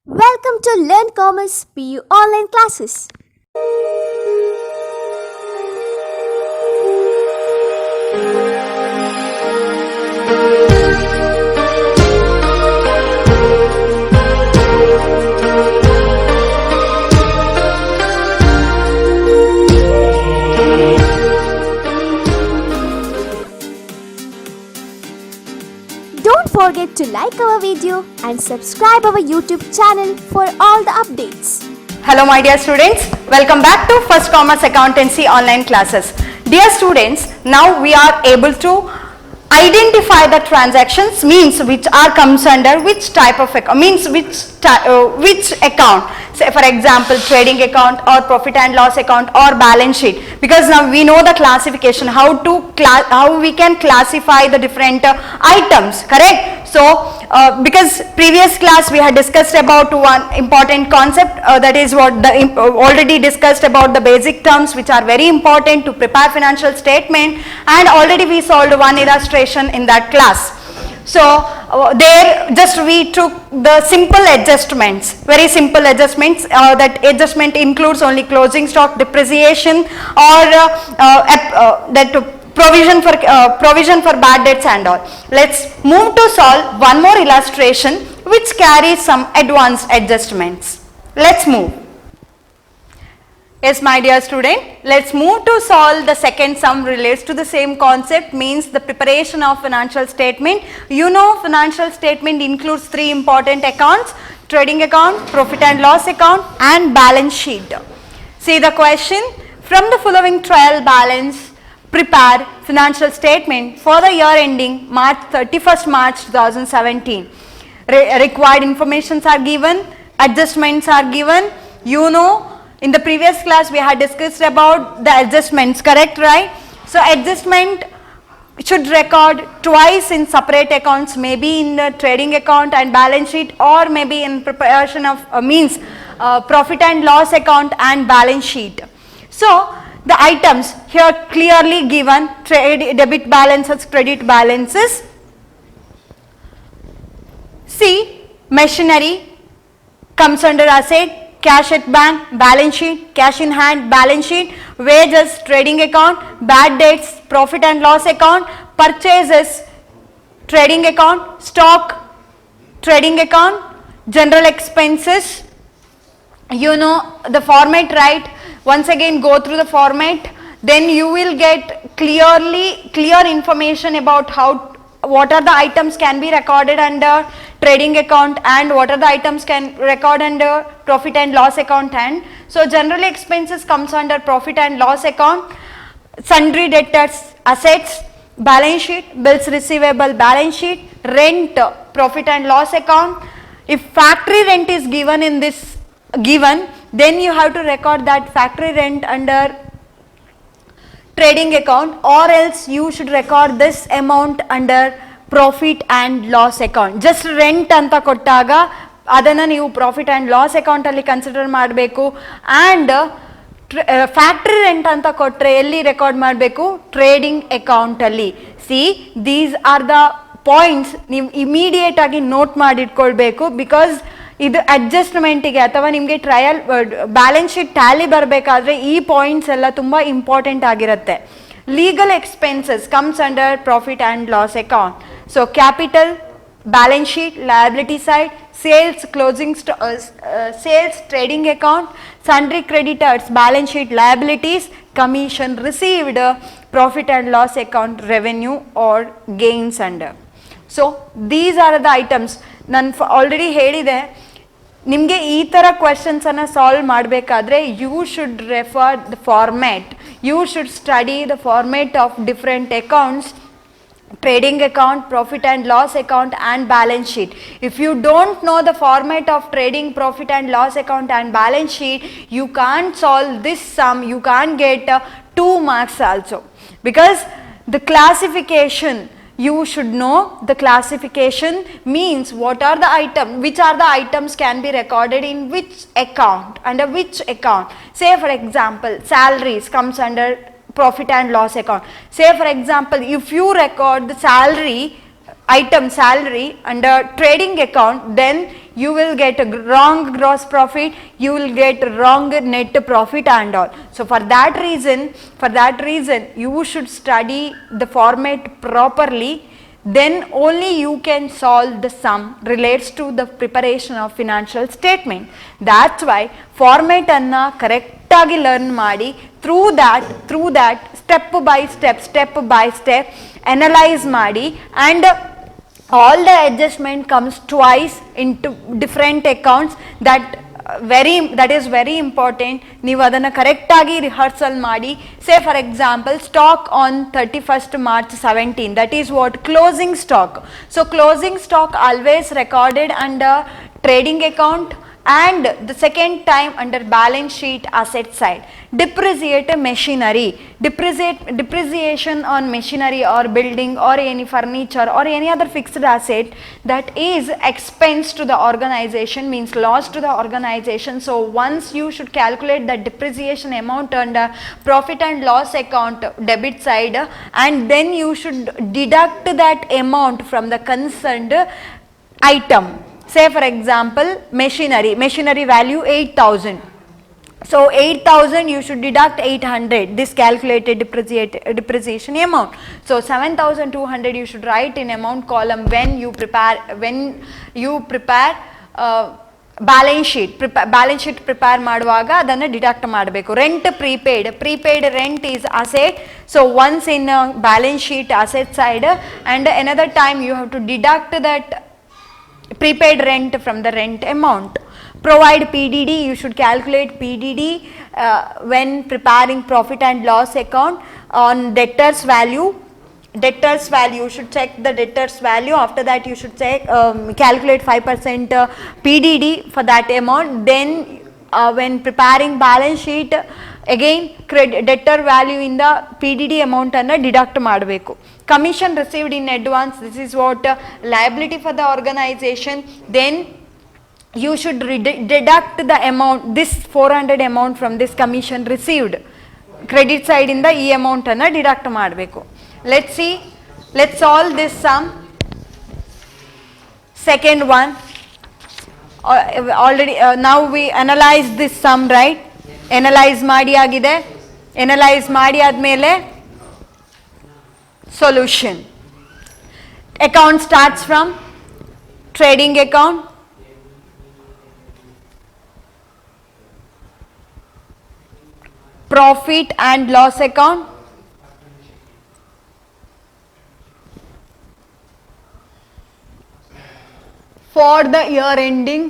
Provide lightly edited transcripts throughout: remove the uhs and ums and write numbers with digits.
Welcome to Learn Commerce PU online classes. Don't forget to like our video and subscribe our YouTube channel for all the updates. Hello my dear students, welcome back to First Commerce Accountancy online classes. Dear students, now we are able to identify the transactions means which are comes under which type of account, means which account. Say for example trading account or profit and loss account or balance sheet, because now we know the classification, how we can classify the different items, correct? So because previous class we had discussed about one important concept, that is what the already discussed about the basic terms which are very important to prepare financial statement, and already we solved one illustration in that class. So there just we took the simple adjustments, very simple adjustments. That adjustment includes only closing stock depreciation or that provision for bad debts and all. Let's move to solve one more illustration which carries some advanced adjustments. Let's move. Yes, my dear student, let's move to solve the second sum relates to the same concept, means the preparation of financial statement. You know financial statement includes three important accounts: trading account, profit and loss account and balance sheet. See the question: from the following trial balance, prepare financial statement for the year ending March 31st March 2017. Required informations are given, adjustments are given. You know, in the previous class we had discussed about the adjustments, correct, right? So adjustment should record twice in separate accounts, maybe in the trading account and balance sheet, or maybe in preparation of profit and loss account and balance sheet. So the items here clearly given: trade debit balances, credit balances. See, machinery comes under asset, cash at bank, balance sheet, cash in hand, balance sheet, wages, trading account, bad debts, profit and loss account, purchases, trading account, stock, trading account, general expenses. You know the format, right? Once again go through the format, then you will get clear information about what are the items can be recorded under trading account and what are the items can record under profit and loss account. And so general expenses comes under profit and loss account, sundry debtors, assets, balance sheet, bills receivable, balance sheet, rent, profit and loss account. If factory rent is given in this then you have to record that factory rent under trading account, or else you should record this amount under profit and loss account. Just rent anta kottaga adana ನೀವು profit and loss account ಅಲ್ಲಿ consider ಮಾಡಬೇಕು, and factory rent ಅಂತ ಕೊಟ್ಟರೆ ಎಲ್ಲಿ record ಮಾಡಬೇಕು? Trading account ಅಲ್ಲಿ. C, these are the points ನೀವು immediate ಆಗಿ ನೋಟ್ ಮಾಡಿಟ್ಕೊಳ್ಬೇಕು, ಬಿಕಾಸ್ ಇದು ಅಡ್ಜಸ್ಟ್ಮೆಂಟಿಗೆ ಅಥವಾ ನಿಮಗೆ ಟ್ರಯಲ್ ಬ್ಯಾಲೆನ್ಸ್ ಶೀಟ್ ಟ್ಯಾಲಿ ಬರಬೇಕಾದ್ರೆ ಈ ಪಾಯಿಂಟ್ಸ್ ಎಲ್ಲ ತುಂಬ ಇಂಪಾರ್ಟೆಂಟ್ ಆಗಿರುತ್ತೆ. Legal expenses comes under profit and loss account. So capital, balance sheet, liability side, sales, sales, trading account, sundry creditors, balance sheet, liabilities, commission received, profit and loss account, revenue or gains under. So these are the items. ನಾನು already ಹೇಳಿದೆ, ನಿಮಗೆ ಈ ಥರ ಕ್ವೆಶನ್ಸನ್ನು solve ಮಾಡಬೇಕಾದ್ರೆ you should refer the format, you should study the format of different accounts: trading account, profit and loss account and balance sheet. If you don't know the format of trading, profit and loss account and balance sheet, you can't solve this sum, you can't get 2 marks also, because the classification, you should know the classification means what are the items, which are the items can be recorded in which account, under which account. Say for example salaries comes under profit and loss account. Say for example if you record the salary item, salary, under trading account, then you will get a wrong gross profit, you will get wrong net profit and all. So for that reason you should study the format properly, then only you can solve the sum relates to the preparation of financial statement. That's why format anna correct agi learn ಮಾಡಿ, through that step by step analyze ಮಾಡಿ, and all the adjustment comes twice into different accounts. That is very important. ನೀವು ಅದನ್ನ correct ಆಗಿ rehearsal ಮಾಡಿ. Say for example, stock on 31st March 17, that is what closing stock. So closing stock always recorded under trading account and the second time under balance sheet asset side. Depreciate machinery, depreciation on machinery or building or any furniture or any other fixed asset that is expense to the organization, means loss to the organization. So once you should calculate the depreciation amount under profit and loss account debit side, and then you should deduct that amount from the concerned item. Say for example, machinery value 8,000. So 8,000 you should deduct 800, this calculated depreciation amount. So 7,200 you should write in amount column when you prepare balance sheet prepare ಮಾಡುವಾಗ ಅದನ್ನು deduct ಮಾಡಬೇಕು. Rent prepaid rent is asset. So once in balance sheet asset side, and another time you have to deduct that prepaid rent from the rent amount. Provide PDD, you should calculate PDD when preparing profit and loss account on debtors value. You should check the debtors value. After that you should check calculate 5% PDD for that amount. Then when preparing balance sheet, again debtor value in the PDD amount anna deduct ಮಾಡಬೇಕು. Commission received in advance, this is what liability for the organization. Then you should deduct the amount, this 400 amount from this commission received. Credit side in the e amount anna deduct ಮಾಡಬೇಕು. Let's solve this sum. Second one, already now we analyze this sum, right? Analyze ಮಾಡಿ ಆಗಿದೆ. Analyze ಮಾಡಿ ಆದ್ಮೇಲೆ solution. Account starts from trading account, profit and loss account, for the year ending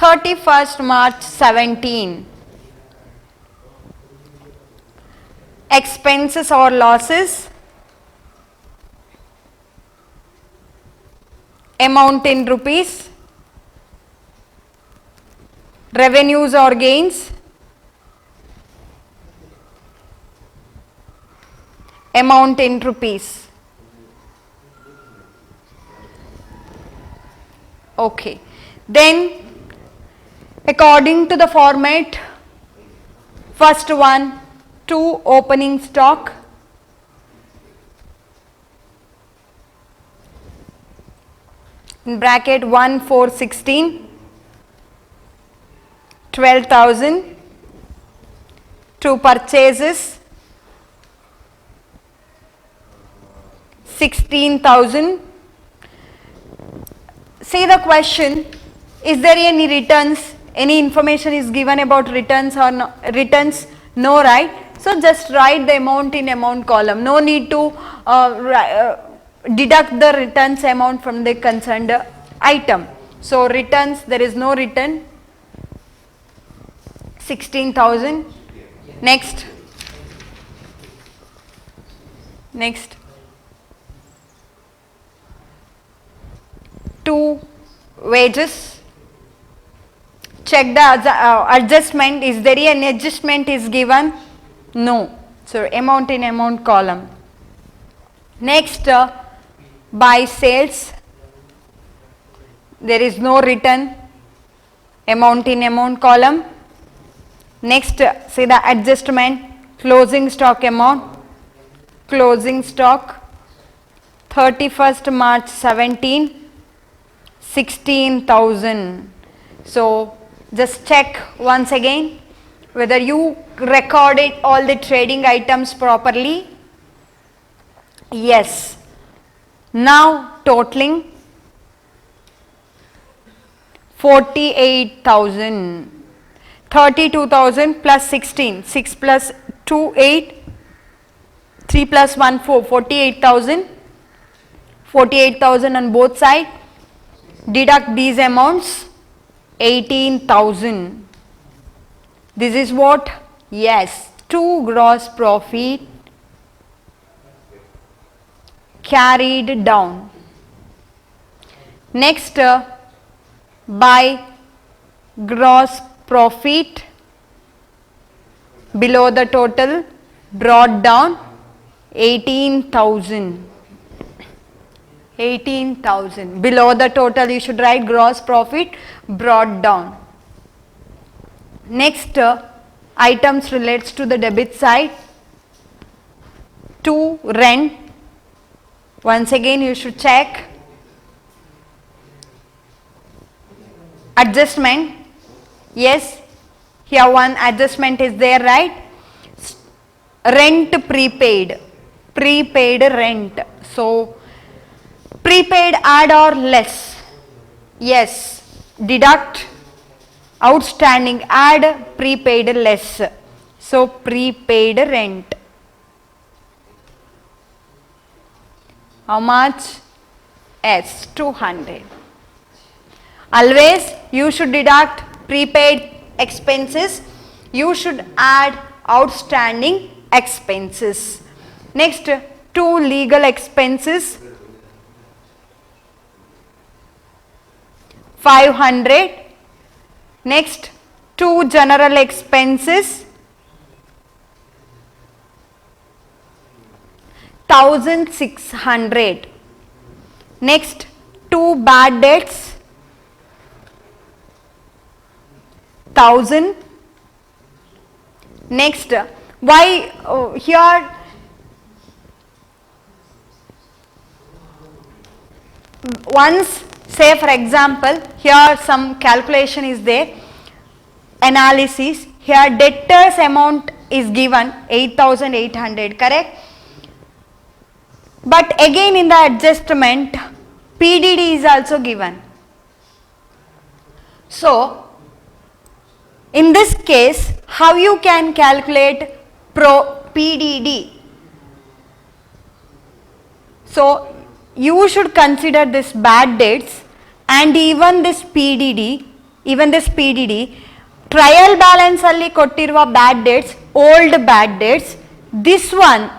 31st March 17. Expenses or losses, amount in rupees, revenues or gains, amount in rupees. Okay, then according to the format, first one, 2 opening stock, in bracket 1 4 16, 12,000. 2 purchases, 16,000. See the question, is there any returns, any information is given about returns or no, returns? No, right? So just write the amount in amount column. No need to deduct the returns amount from the concerned item. So returns, there is no return, 16,000. Next. 2 wages. Check the adjustment. Is there any adjustment is given? No. So amount in amount column. Next, buy sales. There is no return, amount in amount column. Next, see the adjustment, closing stock amount, closing stock, 31st March 17, 16,000. So just check once again whether you recorded all the trading items properly. Yes. Now totaling 48,000. 32,000 plus 16, 6 plus 2, 8, 3 plus 1, 4, 48,000. 48,000 on both sides. Deduct these amounts, 18,000. This is what? Yes, 2 gross profit carried down. Next, by gross profit below the total brought down 18,000. 18,000 below the total you should write gross profit brought down. Next items relates to the debit side. To rent, once again you should check. Adjustment, yes, here one adjustment is there, right? Rent prepaid, prepaid rent. So prepaid add or less? Yes, deduct outstanding, add prepaid less. So prepaid rent. How much? Yes, 200. Always you should deduct prepaid expenses. You should add outstanding expenses. Next, 2 legal expenses. 500. Next, 2 general expenses. 1,600. Next, 2 bad debts. 1,000. Next, why here once, say for example, here some calculation is there, analysis, here debtors amount is given 8,800, correct? But again in the adjustment PDD is also given. So in this case, how you can calculate PDD? So you should consider this bad debts and even this PDD, trial balance alli kottiruva bad debts, old bad debts. This one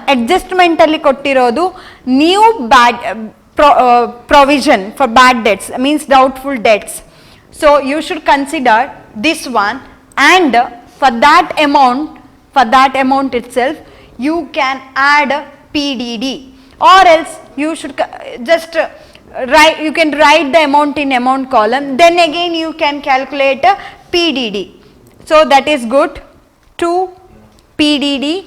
adjustment alli kottirodu new bad provision for bad debts, means doubtful debts. So you should consider this one, and for that amount itself you can add PDD, or else you should just write, you can write the amount in amount column, then again you can calculate a PDD. So that is good. To PDD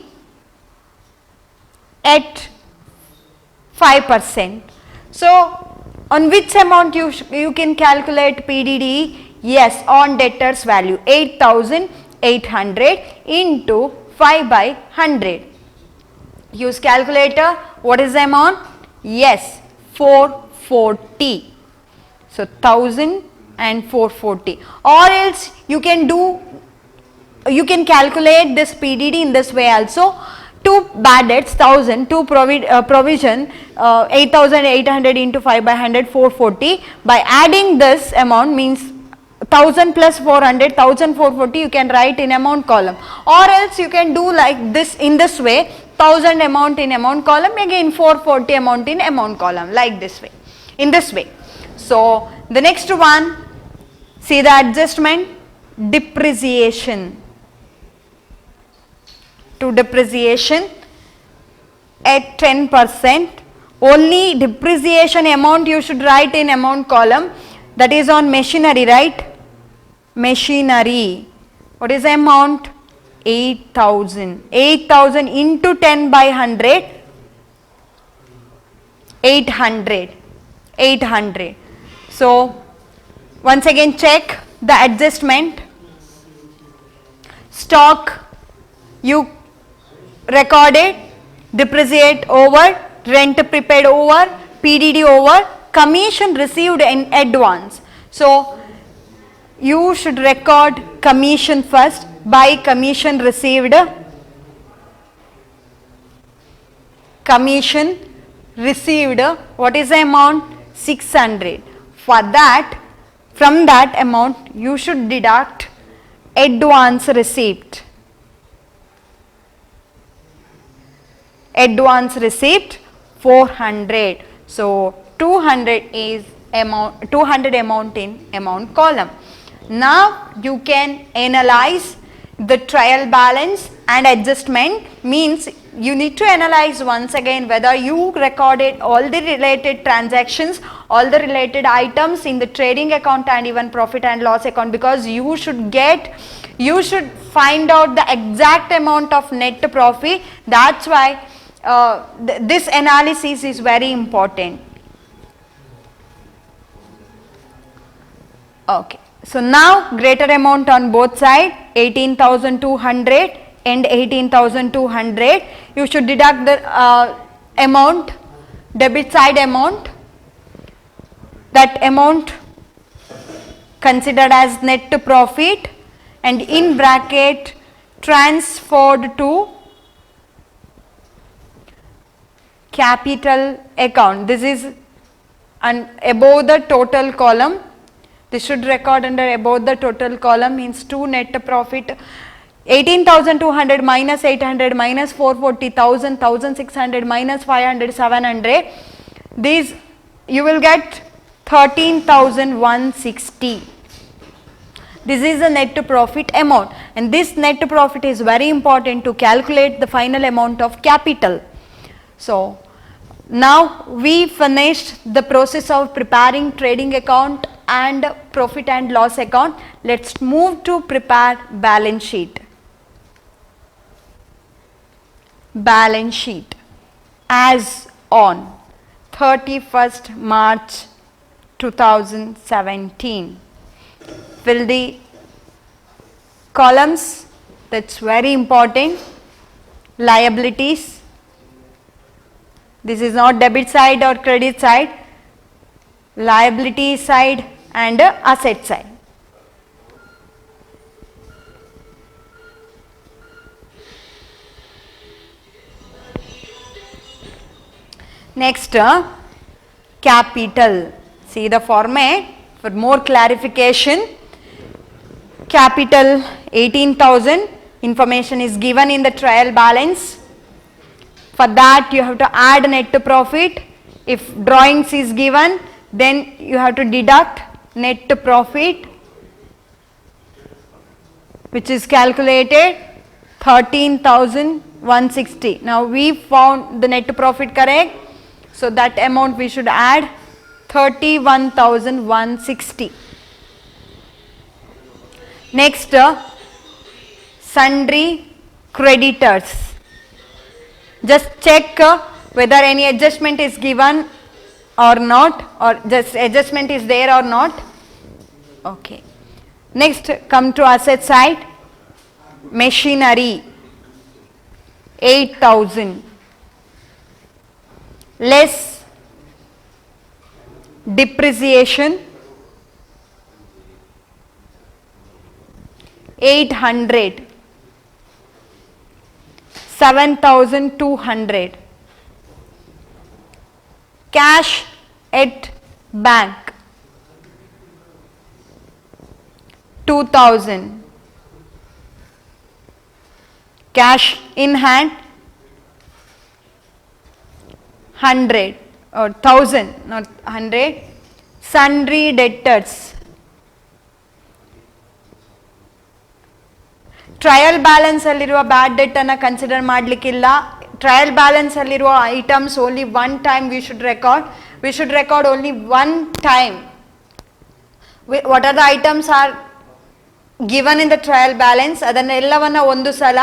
at 5%. So on which amount you can calculate PDD? Yes, on debtors value 8,800 into 5 by 100. Use calculator. What is the amount? Yes, 440. So 1,000 and 440. Or else you can calculate this PDD in this way also. 2 bad debts 1,000, 2 provision 8,800 into 5 by 100, 440. By adding this amount means 1,000 plus 400, 1,440 you can write in amount column, or else you can do like this in this way, 1,000 amount in amount column, again 440 amount in amount column, like this way, in this way. So the next one, see the adjustment, depreciation. To depreciation at 10%, only depreciation amount you should write in amount column, that is on machinery, right? Machinery. What is the amount? 8,000. 8,000 into 10 by 100. 800. 800. So once again check the adjustment. Stock you recorded, depreciate over, rent prepaid over, PDD over, commission received in advance. So you should record commission first. By commission received, commission received, what is the amount? 600. For that, from that amount you should deduct advance receipt. Advance receipt 400. So 200 is amount, 200 amount in amount column. Now you can analyze the trial balance and adjustment. Means you need to analyze once again whether you recorded all the related transactions, all the related items in the trading account and even profit and loss account, because you should find out the exact amount of net profit. That's why this analysis is very important. Okay. So now greater amount on both sides, 18,200 and 18,200. You should deduct the amount, debit side amount. That amount considered as net profit, and in bracket transferred to capital account. This is above the total column. This should record under above the total column, means to net profit 18,200 minus 800 minus 440, 1,000, 1,600 minus 500, 700. These you will get 13,160. This is the net profit amount, and this net profit is very important to calculate the final amount of capital. So now we finished the process of preparing trading account and profit and loss account. Let's move to prepare balance sheet. Balance sheet as on 31st March 2017. Fill the columns, that's very important. Liabilities. This is not debit side or credit side, liability side and asset side. Next, capital. See the format for more clarification. Capital 18,000, information is given in the trial balance. For that you have to add net profit. If drawings is given, then you have to deduct net profit, which is calculated 13,160. Now we found the net profit correct, so that amount we should add 31,160. Next, sundry creditors. Just check whether any adjustment is given or not, or just adjustment is there or not. Okay. Next, come to asset side. Machinery 8,000 less depreciation 800, 7,200. Cash at bank 2,000. Cash in hand 100 or 1,000, not 100. Sundry debtors. Trial balance ಅಲ್ಲಿರುವ bad debt ಅನ್ನು consider ಮಾಡಲಿಕ್ಕಿಲ್ಲ. Trial balance ಅಲ್ಲಿರುವ items only one time we should record only one time. What are the items are given in the trial balance, ಅದನ್ನೆಲ್ಲವನ್ನು ಒಂದು ಸಲ,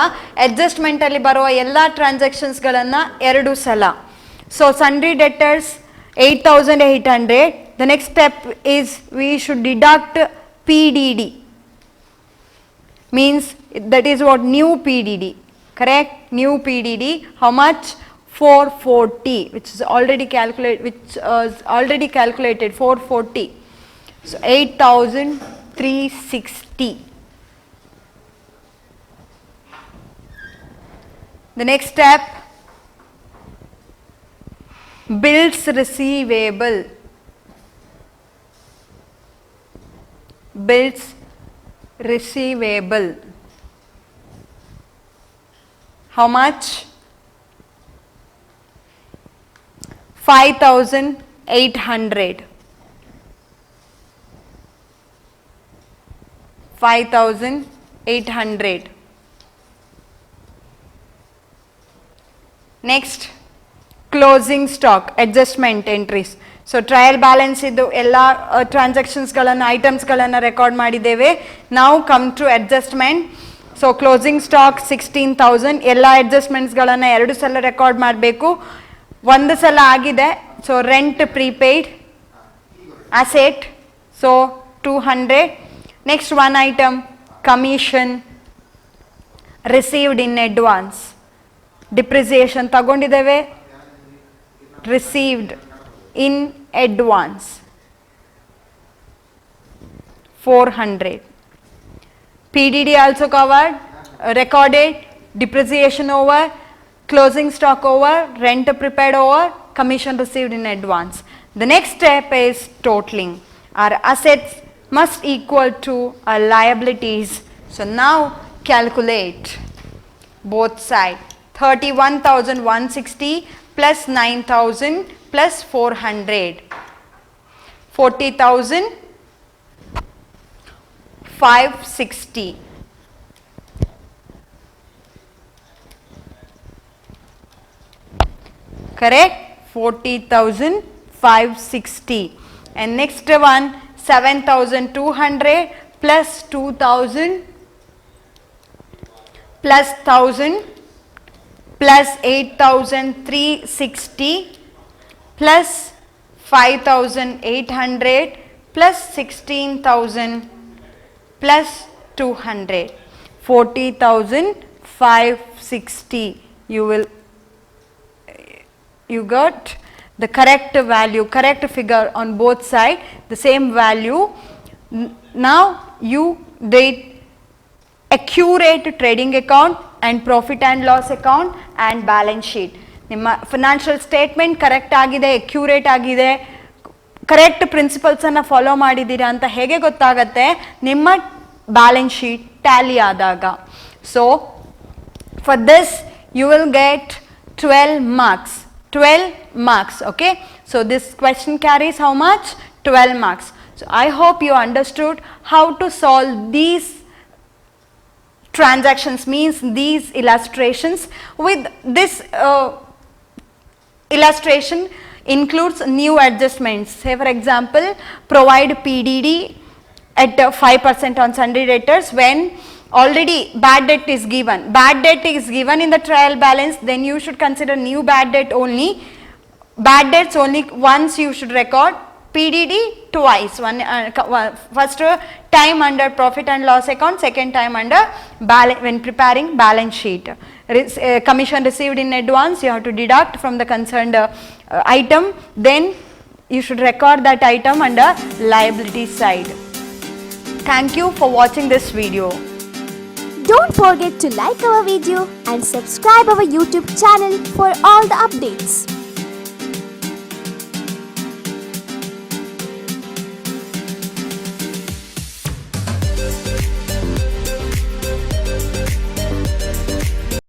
adjustment ಅಲ್ಲಿ ಬರುವ ಎಲ್ಲ ಟ್ರಾನ್ಸಾಕ್ಷನ್ಸ್ಗಳನ್ನು 2 ಸಲ. So sundry debtors 8,800. The next step is we should deduct PDD. Means that is what new PDD, correct? New PDD, how much? 440, which is already calculated 440. So 8,360. The next step, bills receivable. Bills receivable. How much? 5,800. 5,800. Next, closing stock adjustment entries. So trial balance idu ella transactions galanna items galanna record madideve. Now come to adjustment. So closing stock 16,000, ella adjustments galanna ಎರಡು ಸಲ record ಮಾಡಬೇಕು. ಒಂದು ಸಲ ಆಗಿದೆ. So rent prepaid asset, so 200. Next one item, commission received in advance. Depreciation ತಗೊಂಡಿದ್ದೇವೆ, received in advance 400. PDD also covered, recorded, depreciation over, closing stock over, rent prepaid over, commission received in advance. The next step is totaling. Our assets must equal to our liabilities. So now calculate both sides. 31,160 plus 9,000 plus 400. 40,560. Correct? 40,560. And next one, 7,200 plus 2,000 plus 1,000 plus 8,360 plus 5,800 plus 16,000 plus 200. 40,560. You got the correct value, correct figure on both sides, the same value. Now you did accurate trading account and profit and loss account and balance sheet. ನಿಮ್ಮ financial statement correct ಆಗಿದೆ, accurate ಆಗಿದೆ, correct ಪ್ರಿನ್ಸಿಪಲ್ಸನ್ನು follow ಮಾಡಿದ್ದೀರಾ ಅಂತ ಹೇಗೆ ಗೊತ್ತಾಗತ್ತೆ? ನಿಮ್ಮ balance sheet tally ಆದಾಗ. So for this you will get 12 marks. 12 marks, okay? So this question carries how much? 12 marks. So I hope you understood how to solve these transactions, means these illustrations. With this illustration includes new adjustments. Say for example, provide PDD at 5% on sundry debtors when already bad debt is given. Bad debt is given in the trial balance, then you should consider new bad debt only. Bad debts only once you should record. PDD twice. First time under profit and loss account, second time under when preparing balance sheet. Commission received in advance, you have to deduct from the concerned item, then you should record that item under liability side. Thank you for watching this video. Don't forget to like our video and subscribe our YouTube channel for all the updates.